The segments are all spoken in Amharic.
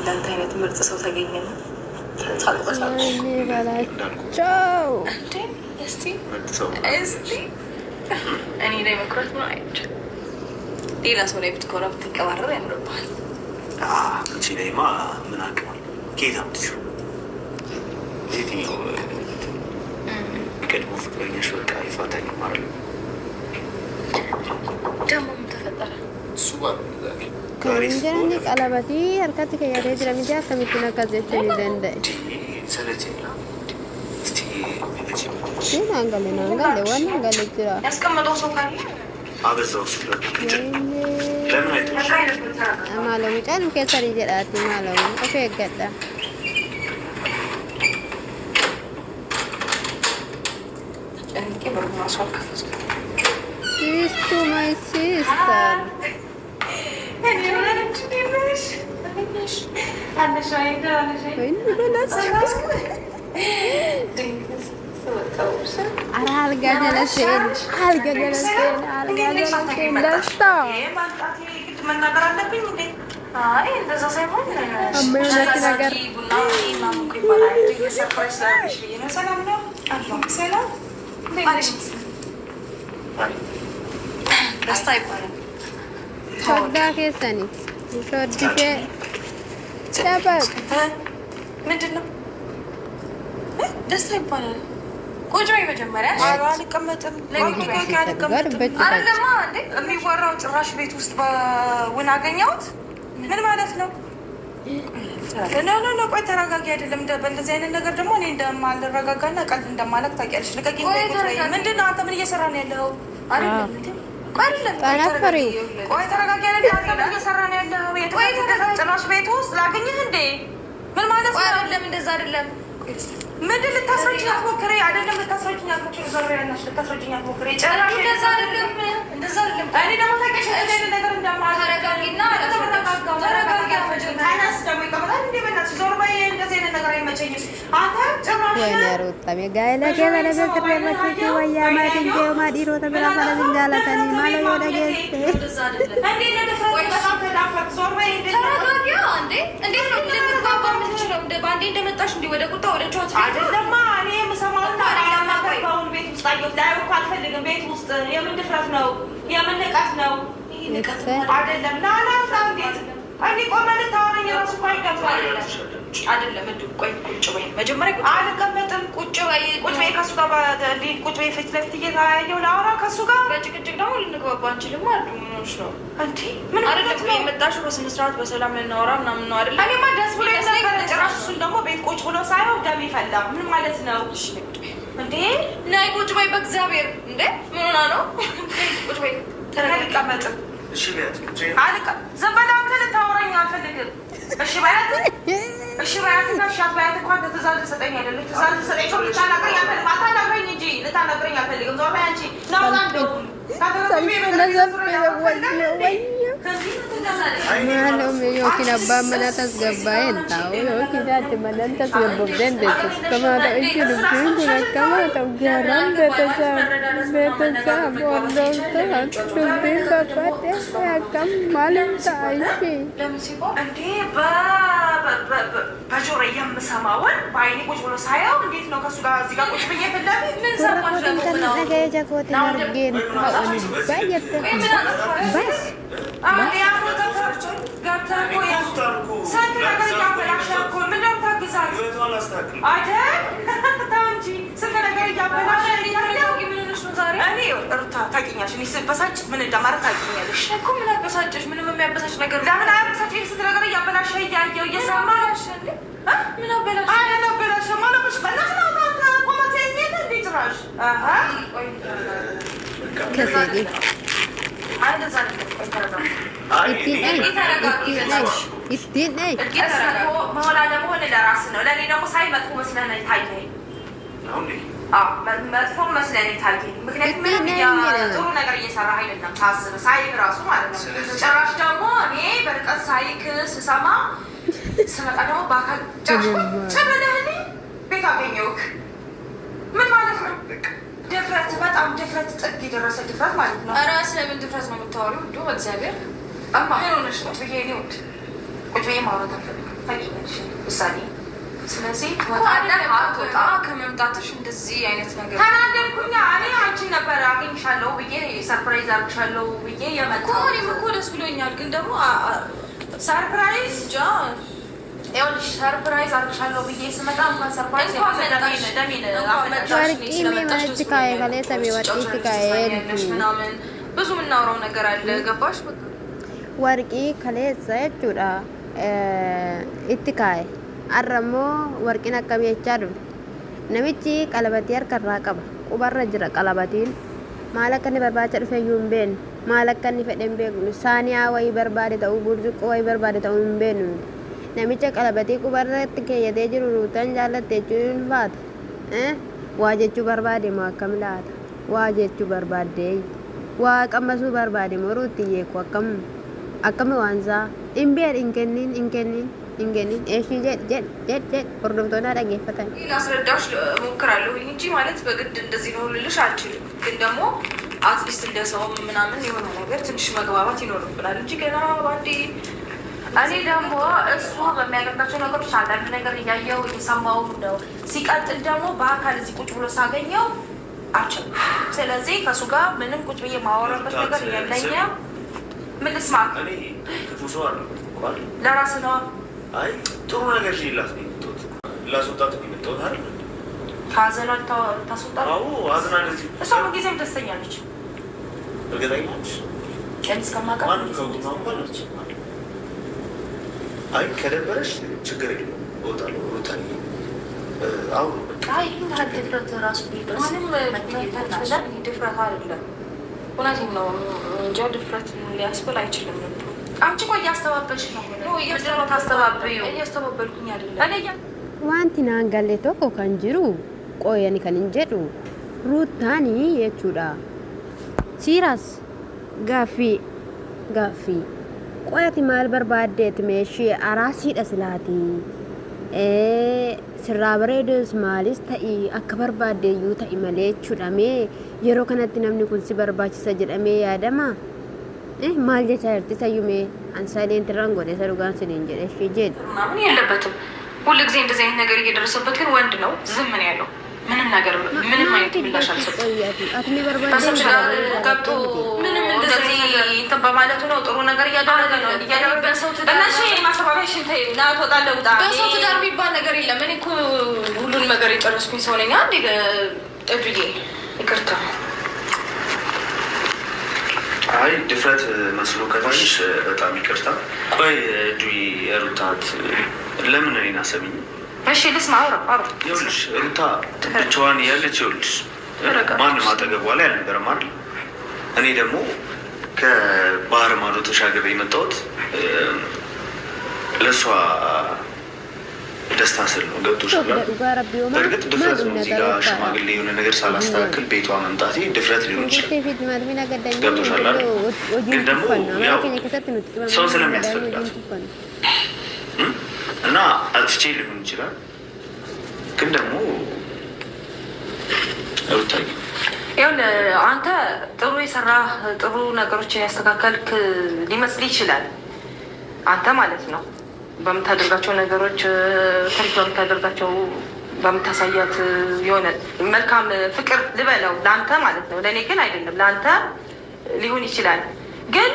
እንዳንተ አይነት ምርጥ ሰው ተገኘና ታልቆሳለሽ ቻው እንዴ እስቲ እኔ ላይ መኩራት ነው አይደል? ሌላ ሰው ላይ ብትኮራ ብትንቀባረር ያምርብሃል። አንቺ ላይማ ምን አቅማል? ጌታ ምትሹ የትኛው ቀድሞ ፍቅረኛሽ በቃ ይፋታኝ ማለ ደግሞ ምን ተፈጠረ? እሱ ባል ከወንጀል ቀለበቲ አርካት ከያደ ድረምጃ ከሚትና ከዘችን ዘንደ ሰለቸኝ እስቲ ግን አንገለ ዋና አንገለ ጅራ ያስቀመጠው ሰው ካለ አበዛው ለምን አይተሽ ማለው ጫን ከሰሪ ጀዳቲ ማለው ኦኬ ገዳ ጨንቄ በማስዋል ከፈስ ሲስቱ ማይ ሲስተር እኔ ወለንቺ ነሽ አንደሽ ወይ በላስ አልጋ ጀለሰን ደስታ መናገር አለብኝ እንዴ? አይ እንደዛ ሳይሆን አመነት ነገር ቡና ማሙቅ ይባላል። የሰርፕራይዝ ሰርቪስ ነው። ሰላም ነው አላህ ሰላም ማለሽ ደስታ ይባላል። ሾዳ ከሰኒ ሾድቼ ጨበጥ ምንድን ነው ደስታ ይባላል። ቁጭ በይ መጀመሪያ። አልቀመጥም አይደለማ እንዴ የሚወራው ጭራሽ ቤት ውስጥ በውን አገኘሁት። ምን ማለት ነው? ኖ ቆይ ተረጋጊ። አይደለም በእንደዚህ አይነት ነገር ደግሞ እኔ እንደማልረጋጋና ቀልድ እንደማለቅ ታውቂያለሽ። ልቀቂኝ። ምንድን ነው አንተ ምን እየሰራ ነው ያለው? አይደለም እንዴ ቆይ ተረጋጊ። አንተ ምን እየሰራ ነው ያለው? ጭራሽ ቤት ውስጥ ላገኘህ እንዴ? ምን ማለት ነው? አይደለም እንደዛ አይደለም። ምንድን ልታስረጅኝ አትሞክሪ። አይደለም ልታስረጅኝ አትሞክሪ። ዞር ያለሽ ልታስረጅኝ አትሞክሪ። ጭራሽ እንደዛ አይደለም። እኔ ደግሞ ታውቂያለሽ እንደዚህ አይነት ነገር እንደማልረጋጋና ተረጋጊ። ታናስ ደግሞ ይቀመጣል እንዴ? በእናትሽ ዞር በይ። እንደዚህ አይነት ነገር አይመቸኝም። አንተ ጭራሽ ወይ ለሩጣ ጋይለ ገበለ በተረመች ወያ ማድንጀ ማዲሮ ተብራፈለ እንዳላተኒ ማለት ወደ ገስ እንዴ ለደፈረ በጣም ተዳፈር። ዞር በይ። ተረጋጊ። እንዴ እንዴት ነው ልትባባ የምትችለው? እንደ ባንዴ እንደመጣሽ እንዴ ወደ ቁጣ ወደ ጨዋታ አይደለማ። እኔ የምሰማውን ታሪያማባውን ቤት ውስጥ አየሁ። ላይው እኮ አልፈልግም። ቤት ውስጥ የምን ድፍረት ነው? የምን ንቀት ነው? አይደለም ናናሳ እንዴት እኔ ቆመ ልታወራኝ ራሱ እኮ አይገባም። አይደለም እንዱ ቆይ ቁጭ በይ መጀመሪያ። አልቀመጥም። ቁጭ በይ ከሱ ጋር ቁጭ በይ። ፊት ለፊት እየተያየሁ ላወራ ከሱ ጋር በጭቅጭቅ ደግሞ ልንግባባ አንችልም። አሉ ምኖች ነው እንዴ? ምን አይደለም የመጣሽው በስነ ስርዓት በሰላም ልናወራ ምናምን ነው አይደል? እኔማ ደስ ብሎ ነበር። ጭራሽ እሱን ደግሞ ቤት ቁጭ ብሎ ሳይሆን ደም ይፈላ። ምን ማለት ነው እንዴ? ናይ ቁጭ በይ በእግዚአብሔር። እንዴ ምን ሆና ነው? ቁጭ በይ ተረጋግጠመጥም። እሺ ቢያት ዝም በላ አንተ። ልታወራኝ አልፈልግም። እሺ በያት እና ሻት በያት። እንኳን ትእዛዝ ልሰጠኝ አይደለም። ትእዛዝ ልሰጠኝ ሰው ልታናግረኝ አልፈልግም። አታናግረኝ እንጂ ልታናግረኝ አልፈልግም። ዞር በይ አንቺ። ናውጣ እንደው Malo me yo kinaba manatas gabayan tao yo kinati manatas gabogden desus kamata ikinum kuna kamata garam betasa bondong tahan dubin papate akam malam taiki እንዴ በጆሮ የምሰማውን በአይኔ ቁጭ ብሎ ሳየው እንዴት ነው ከሱ ጋር እዚህ ጋር ቁጭ ብዬ ፍለፊ ምን ሰማሽ? በሳጭ ምን እንደማረግ ታውቂኛለሽ እኮ። ምን አበሳጭሽ? ምንም የሚያበሳጭ ነገር ለምን አያበሳጭሽ? ስንት ነገር እያበላሸ እያየሁ እየሰማሽ ምን አበላሽ? አላበላሽ ማለሽ በእናትህ ነው ቆመት የለ እንዴ ጭራሽ ከሰዲ መሆን አለመሆን ለራስ ነው። ለእኔ ደግሞ ሳይ መጥፎ መስለህ ነው የታየኝ። መጥፎ መስለህ ነው የታየኝ። ምክንያቱም ጥሩ ነገር እየሰራህ አይደለም ሳስብ ሳይክ ራሱ ማለት ነው። ጭራሽ ደግሞ እኔ በርቀት ሳይክ ስሰማ ስመጣ ደግሞ በአካል ጨምረህኒ ቤት አገኘሁህ። ምን ማለት ነው? ድፍረት፣ በጣም ድፍረት፣ ጥግ የደረሰ ድፍረት ማለት ነው። ኧረ ስለምን ድፍረት ነው የምታወሪው? እንዲሁ በእግዚአብሔር ምን ሆነሽ ነው? ብዬ እኔ ውድ ቁጭ ብዬ ማውራት አልፈልግም። ታውቂያለሽ ውሳኔ። ስለዚህ ከመምጣትሽ እንደዚህ አይነት ነገር ተናደድኩኝ። እኔ አንቺን ነበር አገኝሻለሁ ብዬ ሰርፕራይዝ አድርግሻለሁ ብዬ የመጣሁ እኔም እኮ ደስ ብሎኛል። ግን ደግሞ ሰርፕራይዝ ይኸውልሽ ሰርፕራይዝ አድርግሻለሁ ብዬ ስመጣ እንኳን ሰርፕራይዝ ምናምን ብዙ የምናወራው ነገር አለ። ገባሽ? ወርቂ ከሌሳ ጀቹዳ ኢትካይ አረሞ ወርቂን አከም የቻዱ ነሚቺ ቀለበቲ ያርከራ ቀባ ቁበረ ጅራ ቀለበቲን ማለከኒ በርባቸ ዱፈዩን ቤን ማለከኒ ፈደን ቤጉ ሳኒያ ወይ በርባዴ ተው ቡርጅቆ ወይ በርባዴ ተው ቤኑ ነሚቸ ቀለበቲ ቁበረት ከየደ ጅሩ ሩተን ጃለተ ጁን ፋት ዋጀቹ በርባዴ ማከምላታ ዋጀቹ በርባዴ ዋቀመሱ በርባዴ ሞሩትዬ ኮከም አከም ዋንዛ ኢምቤር ኢንገኒን እሺ ጀት ወርዶቶና ዳገፈታን ላስረዳሽ ሞክራለሁ እንጂ ማለት በግድ እንደዚህ ነው ልልሽ አልችልም። ግን ደግሞ አትሊስት እንደሰው ምናምን የሆነ ነገር ትንሽ መግባባት ይኖርብናል እንጂ ገና ባንዴ እኔ ደግሞ እሱ በሚያደርጋቸው ነገሮች አንዳንድ ነገር እያየው እየሰማው ነው። ሲቀጥል ደግሞ በአካል እዚህ ቁጭ ብሎ ሳገኘው አልችልም። ስለዚህ ከእሱ ጋር ምንም ቁጭ ብዬ ማወራበት ነገር የለኝም። ምን ልስማ? ክፉ ሰው አለ ለራስህ ነው። አይ ጥሩ ነገር ይላስ ነው ላስወጣት የሚመጣው አይደል? ካዘና ታስወጣት? አዎ አዝና ለዚህ እሷ ጊዜም ደስተኛ ነች። እርግጠኛ ነች? እስከማውቃት ማን ከውማባለች? አይ ከደበረሽ ችግር የለውም እወጣለሁ። ሩታን አዎ አይ እንደ ድፍረት ራሱ ቢደርስ ምንም ድፍረት አይደለም። እውነቴን ነው እንጂ ድፍረት ሊያስብል አይችልም። አንቺ እኮ እያስተባበልሽ ነው። እያስተባበልኩኝ አይደለም። ዋንቲ ናንጋሌ ቶኮ ከን ጅሩ ቆየኒ ከን እንጀዱ ሩታኒ የቹዳ ሲራስ ጋፊ ቆየቲ ማል በርባዴት ሜሺ አራሲ ደስላቲ ስራ በሬድስ ማሊስ ተኢ አከ በርባዴ ዩ ተኢ መሌ ቹዳሜ የሮ ከነቲ ነምኒ ኩንሲ በርባቺሰ ጀደሜ ያደማ ማል ጀቻርቲ ሰዩሜ አንሳሌን ትራንጎ ለሰሩጋን ስለንጀ እሺ ጀድ ምናምን የለበትም። ሁሉ ጊዜ እንደዚህ አይነት ነገር እየደረሰበት ግን ወንድ ነው ዝም ነው ያለው። ምንም ነገር ምንም አይነት ምላሽ አልሰጠም። አትሚ በርባዴ ገብቶ ምንም እንደዚህ እንትን በማለቱ ነው ጥሩ ነገር እያደረገ ነው በሰው ትዳር ማስተባበያሽን ተይው እና ትወጣለህ ውጣ። በሰው ትዳር የሚባል ነገር የለም። እኔ እኮ ሁሉን ነገር የጨረስኩኝ ሰው ነኝ። አንዴ እዱዬ ይቅርታ። አይ ድፍረት መስሎ ከታይሽ በጣም ይቅርታ። ቆይ ዱይ ሩታት ለምን እኔን አሰብኝ? እሺ ልስማ። አውራ ይኸውልሽ ሩታ ብቻዋን ያለች ይኸውልሽ ማንም አጠገቧ ላይ አልነበረም አይደል? እኔ ደግሞ ከባህር ማዶ ተሻገረ የመጣሁት ለእሷ ደስታ ስል ነው። ገብቶሻል? በእርግጥ ድፍረት ነው። እዚህ ጋር ሽማግሌ የሆነ ነገር ሳላስተካክል ቤቷ መምጣቴ ድፍረት ሊሆን ይችላል። ገብቶሻል አይደል? ግን ደግሞ ያው ሰው ስለሚያስፈልጋት እና አትቼ ሊሆን ይችላል። ግን ደግሞ ሩታዬ ይኸውልህ አንተ ጥሩ የሰራህ ጥሩ ነገሮችን ያስተካከልክ ሊመስል ይችላል። አንተ ማለት ነው በምታደርጋቸው ነገሮች ታሪክ በምታደርጋቸው በምታሳያት የሆነ መልካም ፍቅር ልበለው ለአንተ ማለት ነው። ለእኔ ግን አይደለም። ለአንተ ሊሆን ይችላል። ግን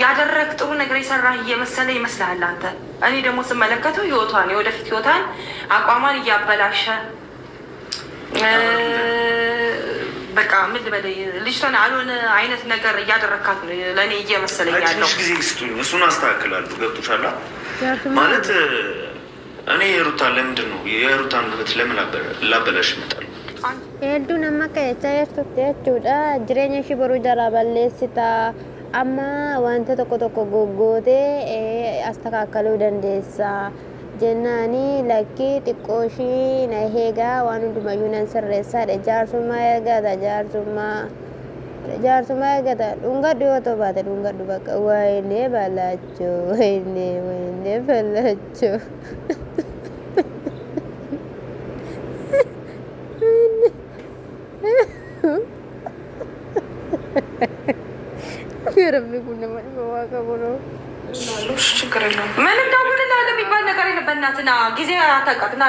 ያደረግ ጥሩ ነገር የሰራህ እየመሰለ ይመስልሃል አንተ። እኔ ደግሞ ስመለከተው ህይወቷን የወደፊት ህይወቷን አቋሟን እያበላሸ በቃ ምን ልበለኝ ልጅቷን አልሆነ አይነት ነገር እያደረካት ነው ለእኔ እየመሰለኝ ያለው። ትንሽ ጊዜ ስጡኝ፣ እሱን አስተካክላለሁ። ገብቶሻል ማለት እኔ የሩታን ለምንድን ነው የሩታን ህይወት ለምን ላበላሽ እመጣለሁ? ሄዱ ነመከ የቻየርቱቴቹዳ ጅሬኛ ሽበሩ ጀራ በሌስታ አማ ዋንተ ቶኮ ጎጎቴ አስተካከሉ ደንዴሳ ጀናኒ ለኪ ጥቆሺ ነሄጋ ዋኑ ድመዩነን ስሬሳ ጃርሱማ ያጋታ ጃርሱማ ያጋታ ዱንገዱ ወቶ ባተ ዱንገዱ በቃ ወይኔ በላቸው ወይኔ በላቸው ረቢ ኩነ ማን ዋቀ ብሎ ችግር የለውም። ምን እንደውልልህ የሚባል ነገር የለም። በእናትህ ና ጊዜ አታውቃት። ና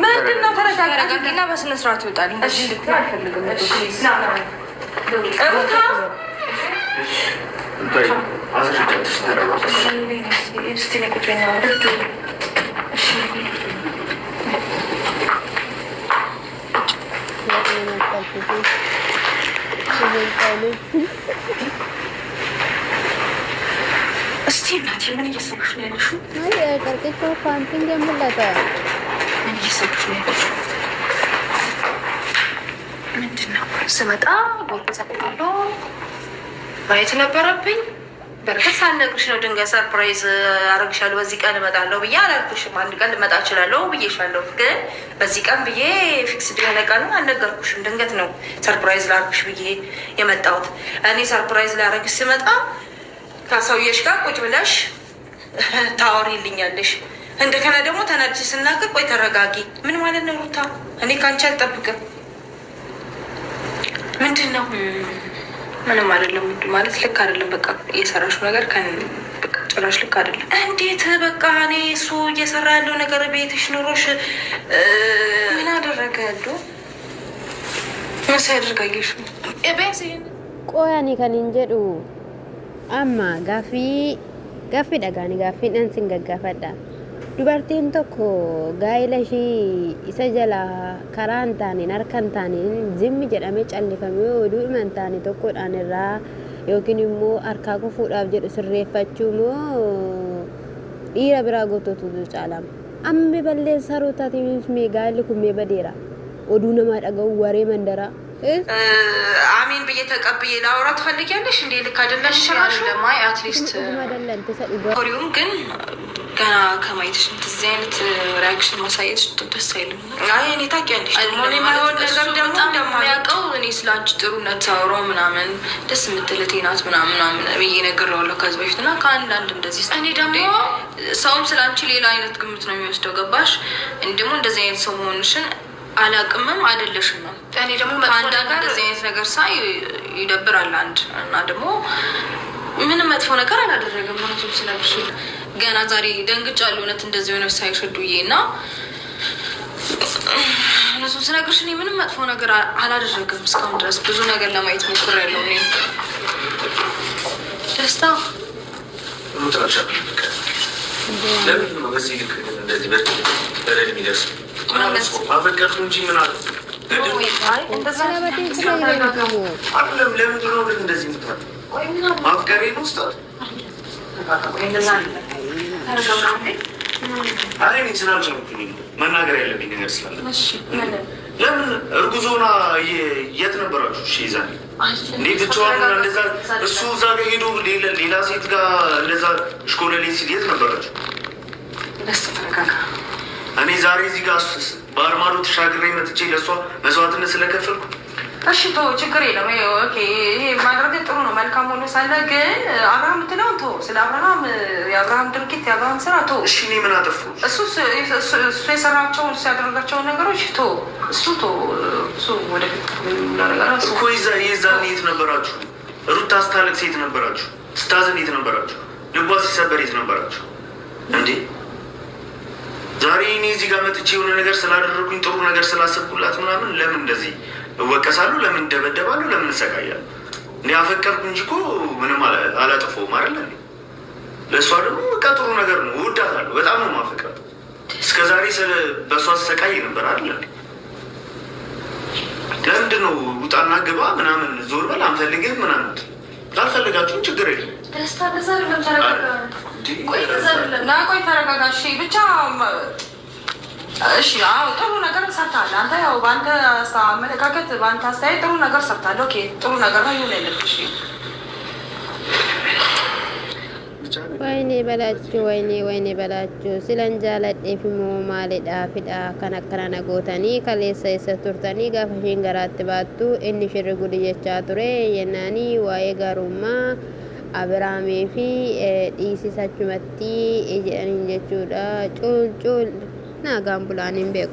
ምንድን ነው ተረጋጊና በስነ ስርዓት ይወጣል። እንደዚህ እንድትል አልፈልግም። እስቲ እናቴ ምን እየሰራሽ ነው ያለሽው? አይ ቀርቅቾ ፓንቲንግ የምለታ ምን እየሰራሽ ነው ያለሽው? ምንድን ነው ስመጣ ቦርሳለሁ ማየት ነበረብኝ። በርግጥ ሳልነግርሽ ነው ድንገት ሰርፕራይዝ አረግሻለሁ በዚህ ቀን እመጣለሁ ብዬ አላልኩሽም። አንድ ቀን ልመጣ እችላለሁ ብዬሻለሁ፣ ግን በዚህ ቀን ብዬ ፊክስድ የሆነ ቀን አልነገርኩሽም። ድንገት ነው ሰርፕራይዝ ላርግሽ ብዬ የመጣሁት። እኔ ሰርፕራይዝ ላረግሽ ስመጣ ከሰውዬሽ ጋር ቁጭ ብለሽ ታወሪልኛለሽ። እንደገና ደግሞ ተናድጄ ስናገር ቆይ ተረጋጊ። ምን ማለት ነው ሩታ? እኔ ከአንቺ አልጠብቅም። ምንድን ነው? ምንም አይደለም ማለት ልክ አይደለም። በቃ እየሰራሽው ነገር በቃ ጭራሽ ልክ አይደለም። እንዴት? በቃ እኔ እሱ እየሰራ ያለው ነገር ቤትሽ ኑሮሽ ምን አደረገ? ምን ሳያደርጋየሽ ቆይ እኔ ከኔን ጀዱ አማ ጋፊ ደጋኒ ጋፊ ደንሲን ገጋፈዳ dubartiin tokko gaa'ela ishii isa jala karaan taaniin harkan taaniin zimmi jedhamee callifamee oduu himan taane tokkodhaan irraa yookiin immoo harkaa kufuudhaaf jedhu sirreeffachuu moo dhiira biraa goototu caalama. Ammi balleessaa rootaatiinis mee gaa'elli kun mee badeera oduu namaa dhaga'u waree mandara አሚን ብዬ ተቀብዬ ላውራ ትፈልጊያለሽ እንዴ? ልክ አይደለሽ ለማይ አትሊስት ሆሪውም ግን ገና ከማየትሽ እንደዚህ አይነት ሪያክሽን ማሳየትሽ ደስ አይልም። አይ እኔ ታውቂያለሽ ደግሞ እኔ ማይሆን ነገር ደግሞ እንደማያውቀው እኔ ስላንቺ ጥሩነት አውሮ ምናምን ደስ የምትልት ናት ምናምን ብዬ ነግሬዋለሁ ከዚህ በፊት እና ከአንዳንድ እንደዚህ እኔ ደግሞ ሰውም ስላንቺ ሌላ አይነት ግምት ነው የሚወስደው። ገባሽ? እኔ ደግሞ እንደዚህ አይነት ሰው መሆንሽን አላቅምም አይደለሽም ነው። እኔ ደግሞ አንዳንድ እንደዚህ አይነት ነገር ሳይ ይደብራል። አንድ እና ደግሞ ምንም መጥፎ ነገር አላደረገም ማለት ነው። ስለብሽ ገና ዛሬ ደንግጫለሁ። እውነት እንደዚህ ሆነ ሳይሸዱዬ እና እነሱ ስነግርሽ እኔ ምንም መጥፎ ነገር አላደረገም እስካሁን ድረስ ብዙ ነገር ለማየት ሞክሬያለሁ። እኔ ደስታ ለምን ነው በዚህ ልክ እንደዚህ በረድ የሚደርስ አፈቀርኩ እንጂ ምን አለ ለምንድን ነው ግን እንደዚህ ምታል? ማፍቀሬ ነው ውስጥ አይ እኔ ስላልቻልኩኝ መናገር ያለብኝ ነገር ስላለ ለምን እርጉዝ ሆና የት ነበራችሁ? እሺ ይዛኔ እንዴ ብቻዋን እንደዛ እሱ እዛ ጋር ሄዶ ሌላ ሴት ጋር እንደዛ እሽኮለሌ ሲል የት ነበራችሁ? እኔ ዛሬ እዚህ ጋር በአርማዶ ተሻግሬ መጥቼ ለእሷ መስዋዕትነት ስለከፈልኩ እሺ ተው፣ ችግር የለም። ይሄ ማድረግ ጥሩ ነው፣ መልካም ሆኖ ሳለ ግን አብርሃም ምትለውን ተው። ስለ አብርሃም የአብርሃም ድርጊት የአብርሃም ስራ ተው። እሺ እኔ ምን አጠፉ? እሱ የሰራቸው እሱ ያደረጋቸውን ነገሮች ተው። እሱ ወደፊት እኮ የዛኔ የት ነበራችሁ? ሩታ ስታለቅስ የት ነበራችሁ? ስታዝን የት ነበራችሁ? ልቧ ሲሰበር የት ነበራችሁ እንዴ? ዛሬ እኔ እዚህ ጋር መጥቼ የሆነ ነገር ስላደረኩኝ ጥሩ ነገር ስላሰብኩላት ምናምን ለምን እንደዚህ እወቀሳለሁ? ለምን እንደበደባለሁ? ለምን እሰቃያለሁ? እኔ አፈቀርኩ እንጂ እኮ ምንም አላጠፋሁም አይደል እንዴ? ለእሷ ደግሞ በቃ ጥሩ ነገር ነው፣ እወዳታለሁ፣ በጣም ነው የማፈቅራት። እስከ ዛሬ በእሷ ተሰቃይ ነበር አይደል እንዴ? ለምንድን ነው ውጣና ግባ ምናምን ዞር በል አንፈልግህም ምናምን? ካልፈለጋችሁም ችግር የለም። ደስታ እንደዛ አይደለም። ቆይ ተረጋጋ። እሺ ብቻ እሺ። አዎ ጥሩ ነገር ሰርታለህ አንተ። ያው በአንተ አመለካከት በአንተ አስተያየት ጥሩ ነገር ሰርታለህ። ኦኬ ጥሩ ነገር ነው ይሁን ያለብሽ። ወይኔ በላችሁ ስለንጃለጤፊሞ ማሌዳ ፊዳ ከነከና ነጎተኒ ከሌሰ ሰቱርተኒ ጋፈሽን ገራት ባቱ እኒ ሽርጉድ ጀቻ ቱሬ የናኒ ዋዬ ጋሩማ አብራሜ ፊ ዲሲሳቹመቲ ኤጀን ጀቹዳ ጩል ናጋምቡላን እንቤቁ